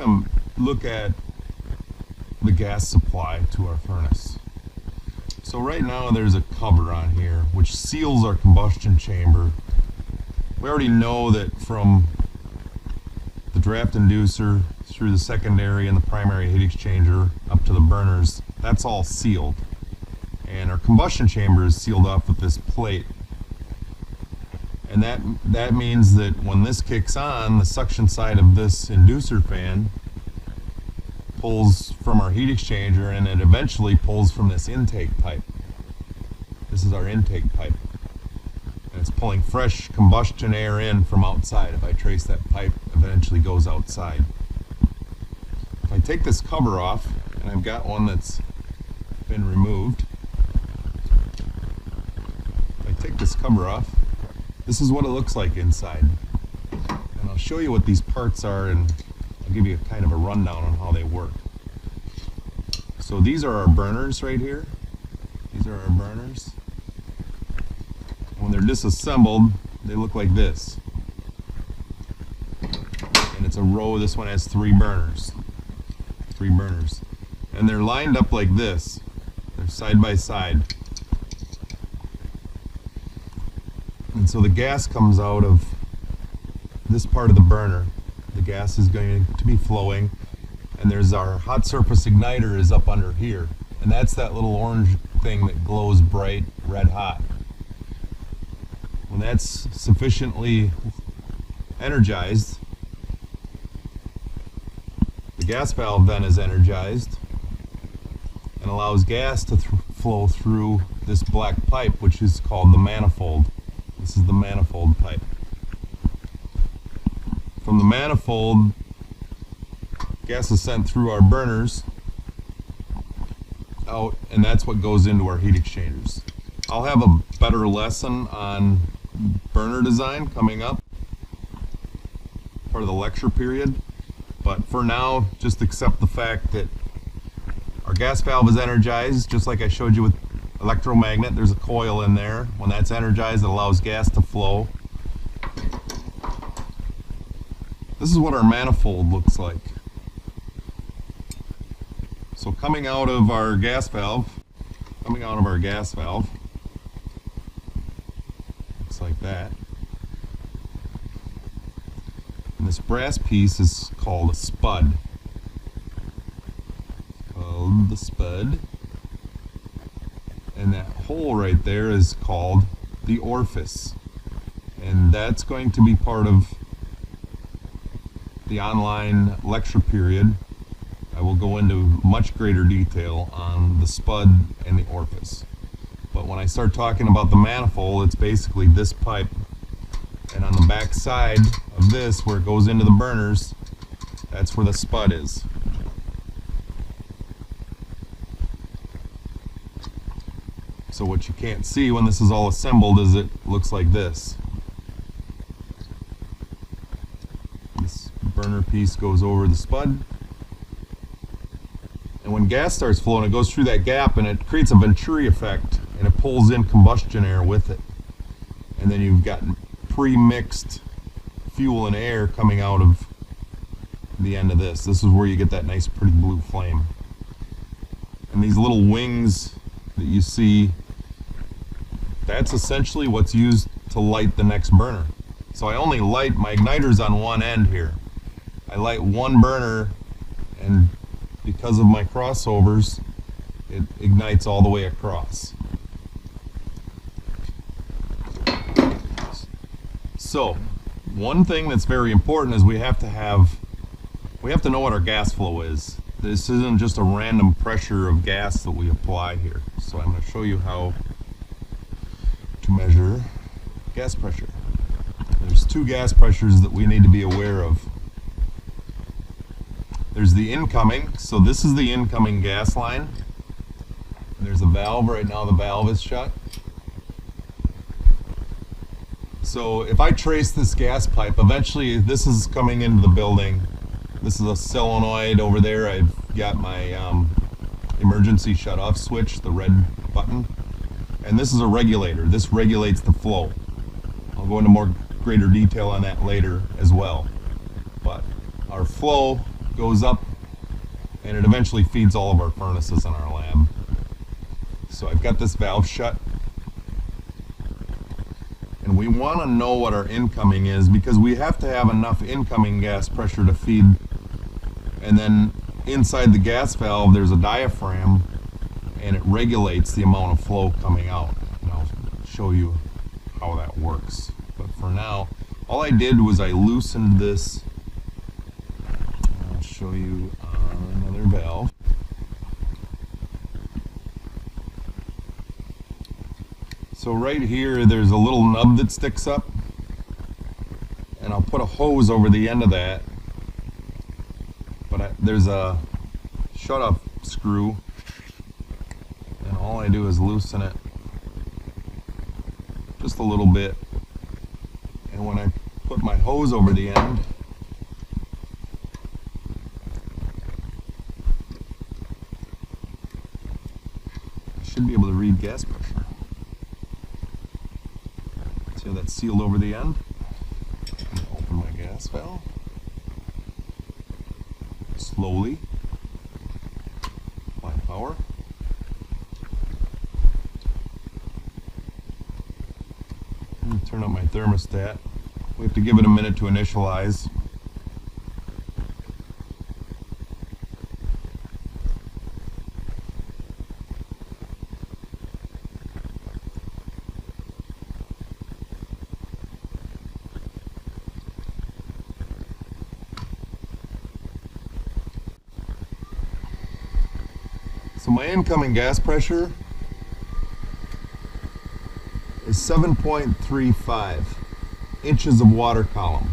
going to look at the gas supply to our furnace. So right now there's a cover on here which seals our combustion chamber. We already know that from the draft inducer through the secondary and the primary heat exchanger up to the burners, that's all sealed. And our combustion chamber is sealed off with this plate. And that means that when this kicks on, the suction side of this inducer fan pulls from our heat exchanger, and it eventually pulls from this intake pipe. This is our intake pipe. And it's pulling fresh combustion air in from outside. If I trace that pipe, it eventually goes outside. If I take this cover off, and I've got one that's been removed, if I take this cover off, this is what it looks like inside. And I'll show you what these parts are, and I'll give you a kind of a rundown on how they work. So these are our burners right here. These are our burners. When they're disassembled, they look like this. And it's a row. This one has three burners. Three burners. And they're lined up like this. They're side by side. And so the gas comes out of this part of the burner. The gas is going to be flowing, and there's our hot surface igniter is up under here, and that's that little orange thing that glows bright red hot. When that's sufficiently energized, the gas valve then is energized and allows gas to flow through this black pipe, which is called the manifold. This is the manifold pipe. From the manifold, gas is sent through our burners out, and that's what goes into our heat exchangers. I'll have a better lesson on burner design coming up, part of the lecture period, but for now, just accept the fact that our gas valve is energized, just like I showed you with electromagnet. There's a coil in there. When that's energized, it allows gas to flow. This is what our manifold looks like. So coming out of our gas valve, looks like that. And this brass piece is called a spud. Called the spud. And that hole right there is called the orifice. And that's going to be part of the online lecture period. I will go into much greater detail on the spud and the orifice. But when I start talking about the manifold, it's basically this pipe. And on the back side of this, where it goes into the burners, that's where the spud is. So what you can't see when this is all assembled is it looks like this. This burner piece goes over the spud. And when gas starts flowing, it goes through that gap and it creates a Venturi effect, and it pulls in combustion air with it. And then you've got pre-mixed fuel and air coming out of the end of this. This is where you get that nice pretty blue flame. And these little wings that you see, that's essentially what's used to light the next burner. So I only light, my igniter's on one end here. I light one burner, and because of my crossovers, it ignites all the way across. So one thing that's very important is we have to know what our gas flow is. This isn't just a random pressure of gas that we apply here. So I'm going to show you how to measure gas pressure. There's two gas pressures that we need to be aware of. There's the incoming, so this is the incoming gas line. There's a valve. Right now the valve is shut. So if I trace this gas pipe, eventually this is coming into the building. This is a solenoid over there. I've got my emergency shut-off switch, the red button. And this is a regulator. This regulates the flow. I'll go into greater detail on that later as well. But our flow goes up, and it eventually feeds all of our furnaces in our lab. So I've got this valve shut, and we want to know what our incoming is because we have to have enough incoming gas pressure to feed. And then inside the gas valve there's a diaphragm, and it regulates the amount of flow coming out. And I'll show you how that works. But for now, all I did was I loosened this. I'll show you on another valve. So right here there's a little nub that sticks up, and I'll put a hose over the end of that. But there's a shut-off screw, and all I do is loosen it just a little bit. And when I put my hose over the end, I should be able to read gas pressure. See how that's sealed over the end? Open my gas valve. Slowly. Apply power. And turn up my thermostat. We have to give it a minute to initialize. So my incoming gas pressure is 7.35 inches of water column.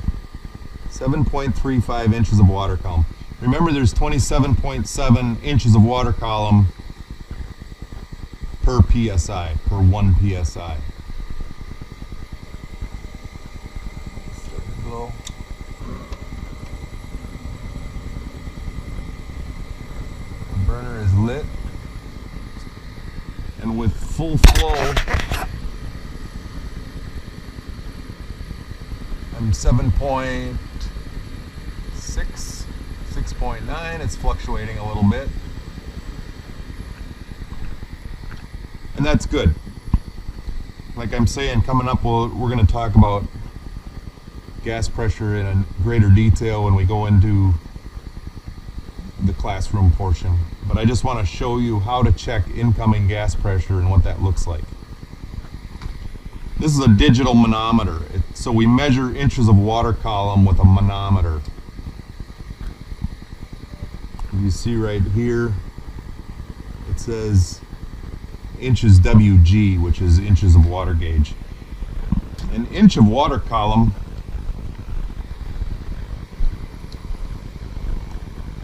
7.35 inches of water column. Remember, there's 27.7 inches of water column per PSI, per 1 PSI. Blow. The burner is lit. And with full flow, I'm 7.6, 6.9. It's fluctuating a little bit. And that's good. Like I'm saying, coming up, we're going to talk about gas pressure in a greater detail when we go into the classroom portion. But I just want to show you how to check incoming gas pressure and what that looks like. This is a digital manometer. So we measure inches of water column with a manometer. You see right here, it says inches WG, which is inches of water gauge. An inch of water column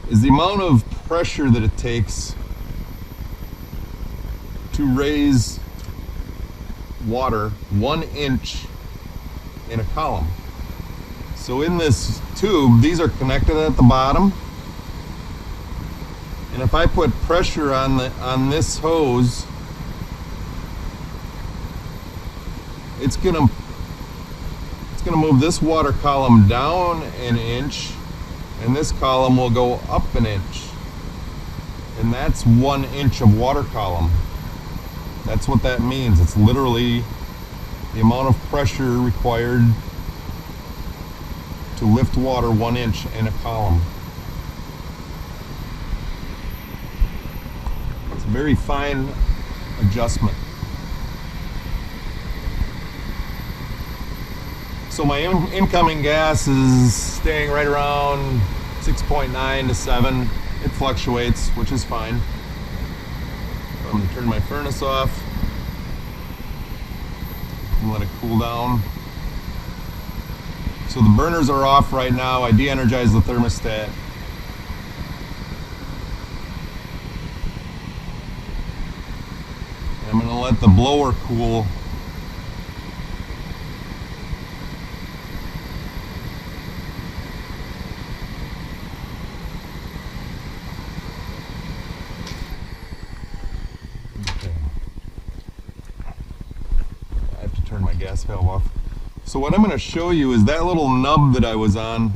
is the amount of pressure that it takes to raise water 1 inch in a column. So in this tube, these are connected at the bottom, and if I put pressure on this hose, it's gonna move this water column down an inch, and this column will go up an inch. And that's 1 inch of water column. That's what that means. It's literally the amount of pressure required to lift water 1 inch in a column. It's a very fine adjustment. So my incoming gas is staying right around 6.9 to 7. It fluctuates, which is fine. I'm going to turn my furnace off and let it cool down. So the burners are off right now. I de-energized the thermostat. And I'm going to let the blower cool. Turn my gas valve off. So what I'm going to show you is that little nub that I was on.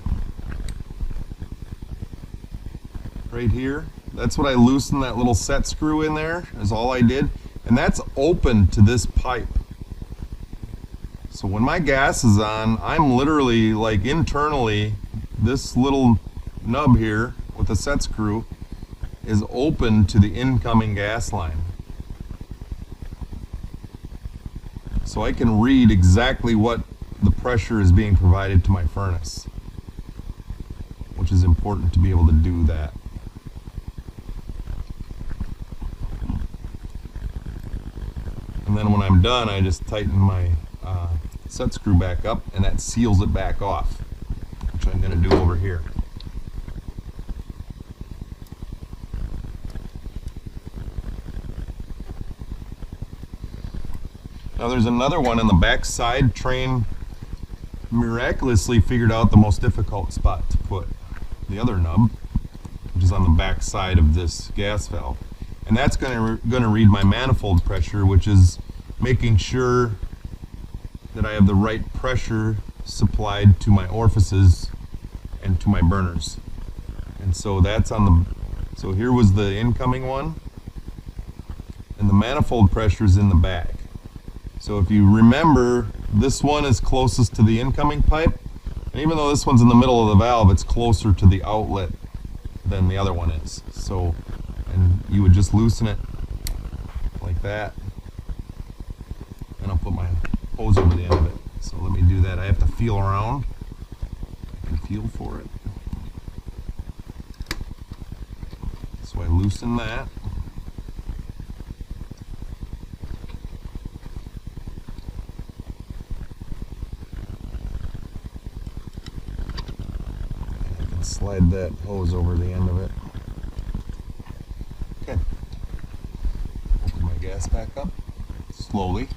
right here. That's what I loosened that little set screw in there, is all I did. And that's open to this pipe. So when my gas is on, I'm literally, like, internally, this little nub here with a set screw is open to the incoming gas line. So I can read exactly what the pressure is being provided to my furnace, which is important to be able to do that. And then when I'm done, I just tighten my set screw back up, and that seals it back off, which I'm going to do over here. Now there's another one on the back side. Train miraculously figured out the most difficult spot to put the other nub, which is on the back side of this gas valve. And that's going to read my manifold pressure, which is making sure that I have the right pressure supplied to my orifices and to my burners. And so that's on the, so here was the incoming one, and the manifold pressure is in the back. So if you remember, this one is closest to the incoming pipe, and even though this one's in the middle of the valve, it's closer to the outlet than the other one is. So, and you would just loosen it like that, and I'll put my hose over the end of it. So let me do that. I have to feel around. I can feel for it. So I loosen that. I can slide that hose over the end of it. Okay. Open my gas back up slowly.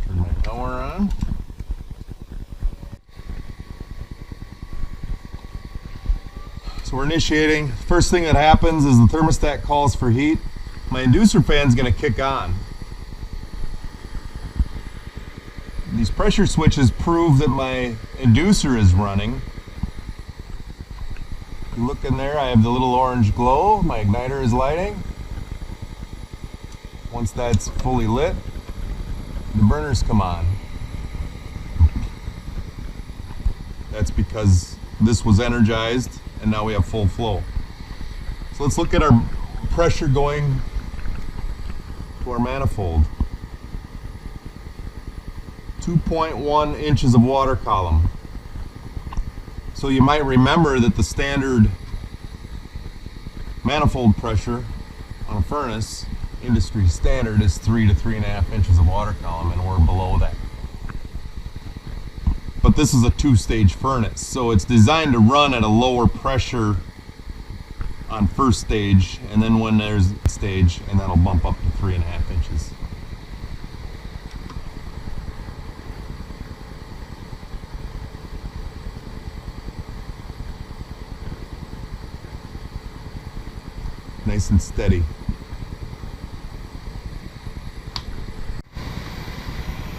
Turn my power on. So we're initiating. First thing that happens is the thermostat calls for heat. My inducer fan is going to kick on. These pressure switches prove that my inducer is running. You look in there, I have the little orange glow. My igniter is lighting. Once that's fully lit, the burners come on. That's because this was energized and now we have full flow. So let's look at our pressure going to our manifold. 2.1 inches of water column. So you might remember that the standard manifold pressure on a furnace, industry standard, is 3 to 3.5 inches of water column, and we're below that. But this is a two-stage furnace, so it's designed to run at a lower pressure on first stage, and then when there's a stage, and that'll bump up to 3.5 inches. Nice and steady.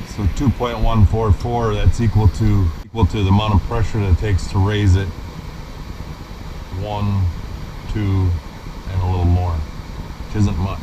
So 2.144, that's equal to the amount of pressure that it takes to raise it 1, 2, and a little more, which isn't much.